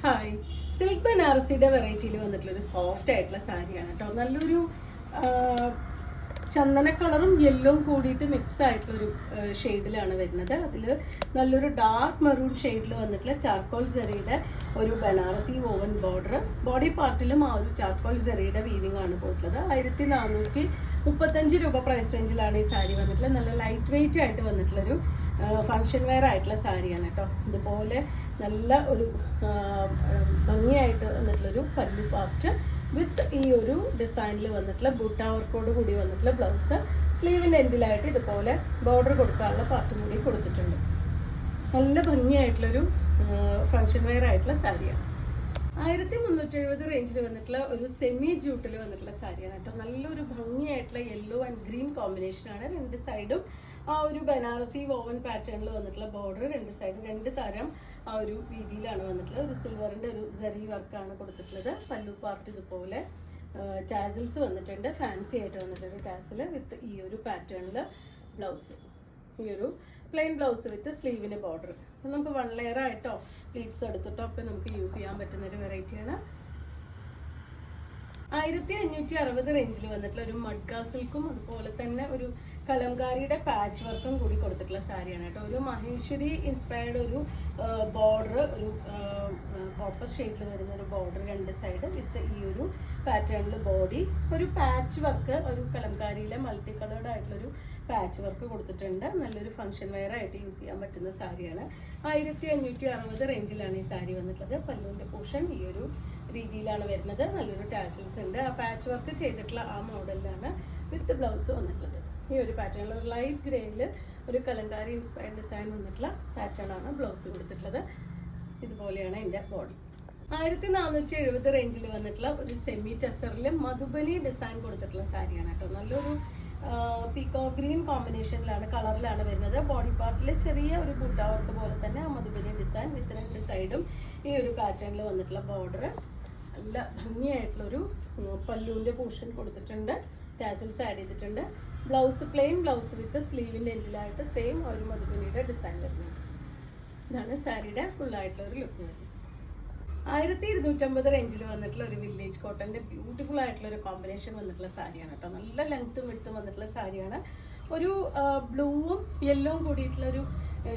Hi, silk ബനാറസിയുടെ വെറൈറ്റിയിൽ വന്നിട്ടുള്ളൊരു soft ആയിട്ടുള്ള സാരിയാണ് കേട്ടോ. നല്ലൊരു ചന്ദന കളറും യെല്ലോയും കൂടിയിട്ട് മിക്സ് ആയിട്ടുള്ളൊരു ഷെയ്ഡിലാണ് വരുന്നത്. അതിൽ നല്ലൊരു ഡാർക്ക് മെറൂൺ ഷെയ്ഡിൽ വന്നിട്ടുള്ള ചാർക്കോൾ സെറിയുടെ ഒരു ബനാറസി വോവൻ ബോർഡർ. ബോഡി പാർട്ടിലും ആ ഒരു ചാർക്കോൾ സെറിയുടെ വീവിംഗ് ആണ് പോയിട്ടുള്ളത്. 1435 രൂപ പ്രൈസ് റേഞ്ചിലാണ് ഈ സാരി വന്നിട്ടുള്ളത്. നല്ല ലൈറ്റ് വെയിറ്റ് ആയിട്ട് വന്നിട്ടുള്ളൊരു ഫങ്ഷൻ വെയർ ആയിട്ടുള്ള സാരിയാണ് കേട്ടോ. ഇതുപോലെ നല്ല ഒരു ഭംഗിയായിട്ട് വന്നിട്ടുള്ളൊരു പല്ലു പാർട്ട് വിത്ത് ഈ ഒരു ഡിസൈനിൽ വന്നിട്ടുള്ള ബൂട്ട വർക്കോട് കൂടി വന്നിട്ടുള്ള ബ്ലൗസ്. സ്ലീവിൻ്റെ എൻഡിലായിട്ട് ഇതുപോലെ ബോർഡർ കൊടുക്കാനുള്ള പാർട്ടും കൂടി കൊടുത്തിട്ടുണ്ട്. നല്ല ഭംഗിയായിട്ടുള്ളൊരു ഫങ്ഷൻ വെയർ ആയിട്ടുള്ള സാരിയാണ്. 1370 റേഞ്ചിൽ വന്നിട്ടുള്ള ഒരു സെമി ജൂട്ടിൽ വന്നിട്ടുള്ള സാരിയാണ് കേട്ടോ. നല്ലൊരു ഭംഗിയായിട്ടുള്ള യെല്ലോ ആൻഡ് ഗ്രീൻ കോമ്പിനേഷനാണ്. രണ്ട് സൈഡും ആ ഒരു ബനാറസി വോവൻ പാറ്റേണിൽ വന്നിട്ടുള്ള ബോർഡർ, രണ്ട് സൈഡും രണ്ട് തരം ആ ഒരു രീതിയിലാണ് വന്നിട്ടുള്ളത്. ഒരു സിൽവറിൻ്റെ ഒരു സെറി വർക്കാണ് കൊടുത്തിട്ടുള്ളത്. പല്ലു പാർട്ട് ഇതുപോലെ ടാസിൽസ് വന്നിട്ടുണ്ട്. ഫാൻസി ആയിട്ട് വന്നിട്ടൊരു ടാസിൽ വിത്ത് ഈ ഒരു പാറ്റേണിൽ ബ്ലൗസ്, ഈ ഒരു പ്ലെയിൻ ബ്ലൗസ് വിത്ത് സ്ലീവിന് ബോർഡർ. നമുക്ക് 1 ലെയർ ആയിട്ടോ പ്ലീറ്റ്സ് എടുത്തിട്ടോ ഒക്കെ നമുക്ക് യൂസ് ചെയ്യാൻ പറ്റുന്ന ഒരു വെറൈറ്റിയാണ്. 1560 റേഞ്ചിൽ വന്നിട്ടുള്ള ഒരു മഡ്ഗ സിൽക്കും അതുപോലെ തന്നെ ഒരു കലംകാരിയുടെ പാച്ച് വർക്കും കൂടി കൊടുത്തിട്ടുള്ള സാരിയാണ് കേട്ടോ. ഒരു മഹേശ്വരി ഇൻസ്പയർഡ് ഒരു ബോർഡർ, ഒരു കോപ്പർ ഷെയ്ഡിൽ വരുന്ന ഒരു ബോർഡർ രണ്ട് സൈഡ് വിത്ത് ഈ ഒരു പാറ്റേണിൽ ബോഡി, ഒരു പാച്ച് വർക്ക്, ഒരു കലംകാരിയിലെ മൾട്ടി കളേർഡ് ആയിട്ടുള്ളൊരു പാച്ച് വർക്ക് കൊടുത്തിട്ടുണ്ട്. നല്ലൊരു ഫംഗ്ഷൻ വെയർ ആയിട്ട് യൂസ് ചെയ്യാൻ പറ്റുന്ന സാരിയാണ്. 1560 റേഞ്ചിലാണ് ഈ സാരി വന്നിട്ടുള്ളത്. പല്ലുവിൻ്റെ പോർഷൻ ഈ ഒരു രീതിയിലാണ് വരുന്നത്. നല്ലൊരു ടാസിൽസ് ഉണ്ട്. ആ പാച്ച് വർക്ക് ചെയ്തിട്ടുള്ള ആ മോഡലിലാണ് വിത്ത് ബ്ലൗസ് വന്നിട്ടുള്ളത്. ഈ ഒരു പാറ്റേണിൽ ഒരു ലൈറ്റ് ഗ്രേയിൽ ഒരു കലങ്കാരി ഇൻസ്പയർഡ് ഡിസൈൻ വന്നിട്ടുള്ള പാറ്റേൺ ആണ് ബ്ലൗസ് കൊടുത്തിട്ടുള്ളത്. ഇതുപോലെയാണ് എൻ്റെ ബോഡി. 1470 റേഞ്ചിൽ വന്നിട്ടുള്ള ഒരു സെമി ടെസറിൽ മധുബനി ഡിസൈൻ കൊടുത്തിട്ടുള്ള സാരിയാണ് കേട്ടോ. നല്ലൊരു പീക്കോ ഗ്രീൻ കോമ്പിനേഷനിലാണ്, കളറിലാണ് വരുന്നത്. ബോഡി പാർട്ടിൽ ചെറിയ ഒരു ബൂട്ട വർക്ക് പോലെ തന്നെ ആ മധുബനി ഡിസൈൻ വിത്ത് രണ്ട് സൈഡും ഈ ഒരു പാറ്റേണിൽ വന്നിട്ടുള്ള ബോർഡർ. നല്ല ഭംഗിയായിട്ടുള്ളൊരു പല്ലുവിൻ്റെ പോർഷൻ കൊടുത്തിട്ടുണ്ട്. ടാസിൽസ് ആഡ് ചെയ്തിട്ടുണ്ട്. ബ്ലൗസ് പ്ലെയിൻ ബ്ലൗസ് വിത്ത് സ്ലീവിൻ്റെ എൻഡിലായിട്ട് സെയിം ഒരു മധുബനിയുടെ ഡിസൈൻ വരുന്നത്. ഇതാണ് സാരിയുടെ ഫുള്ളായിട്ടുള്ള ഒരു ലുക്ക് വരുന്നത്. 1250 റേഞ്ചിൽ വന്നിട്ടുള്ള ഒരു വില്ലേജ് കോട്ടൻ്റെ ബ്യൂട്ടിഫുൾ ആയിട്ടുള്ള ഒരു കോമ്പിനേഷൻ വന്നിട്ടുള്ള സാരിയാണ് കേട്ടോ. നല്ല ലെങ്ത്തും വിഡ്ത്തും വന്നിട്ടുള്ള സാരിയാണ്. ഒരു ബ്ലൂവും യെല്ലോവും കൂടിയിട്ടുള്ളൊരു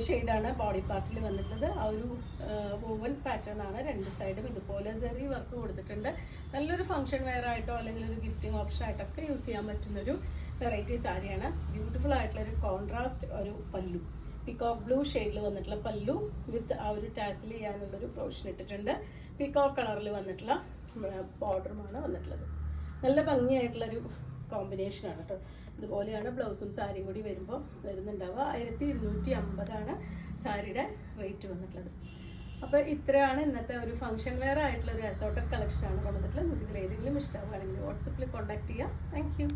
ഷെയ്ഡാണ് ബോഡി പാർട്ടിൽ വന്നിട്ടുള്ളത്. ആ ഒരു വോവൻ പാറ്റേൺ ആണ്. രണ്ട് സൈഡും ഇതുപോലെ സെറി വർക്ക് കൊടുത്തിട്ടുണ്ട്. നല്ലൊരു ഫംഗ്ഷൻ വെയർ ആയിട്ടോ അല്ലെങ്കിൽ ഒരു ഗിഫ്റ്റിംഗ് ഓപ്ഷൻ ആയിട്ടൊക്കെ യൂസ് ചെയ്യാൻ പറ്റുന്നൊരു വെറൈറ്റി സാരിയാണ്. ബ്യൂട്ടിഫുൾ ആയിട്ടുള്ള ഒരു കോൺട്രാസ്റ്റ് ഒരു പല്ലു, പീകോക്ക് ബ്ലൂ ഷെയ്ഡിൽ വന്നിട്ടുള്ള പല്ലു വിത്ത് ആ ഒരു ടാസിൽ ചെയ്യാനുള്ളൊരു പ്രൊവിഷൻ ഇട്ടിട്ടുണ്ട്. പീകോക്ക് കളറിൽ വന്നിട്ടുള്ള ബോർഡറുമാണ് വന്നിട്ടുള്ളത്. നല്ല ഭംഗിയായിട്ടുള്ളൊരു കോമ്പിനേഷനാണ് കേട്ടോ. ഇതുപോലെയാണ് ബ്ലൗസും സാരിയും കൂടി വരുമ്പോൾ വരുന്നുണ്ടാവുക. 1250 സാരിയുടെ റേറ്റ് വന്നിട്ടുള്ളത്. അപ്പോൾ ഇത്രയാണ് ഇന്നത്തെ ഒരു ഫംഗ്ഷൻ വെയർ ആയിട്ടുള്ള ഒരു അസോർട്ടഡ് കളക്ഷനാണ് കൊണ്ടുവന്നിട്ടുള്ളത്. നിങ്ങൾക്ക് ഇതിൽ ഏതെങ്കിലും ഇഷ്ടമാവുകയാണെങ്കിൽ വാട്സപ്പിൽ കോൺടാക്ട് ചെയ്യാം. Thank you.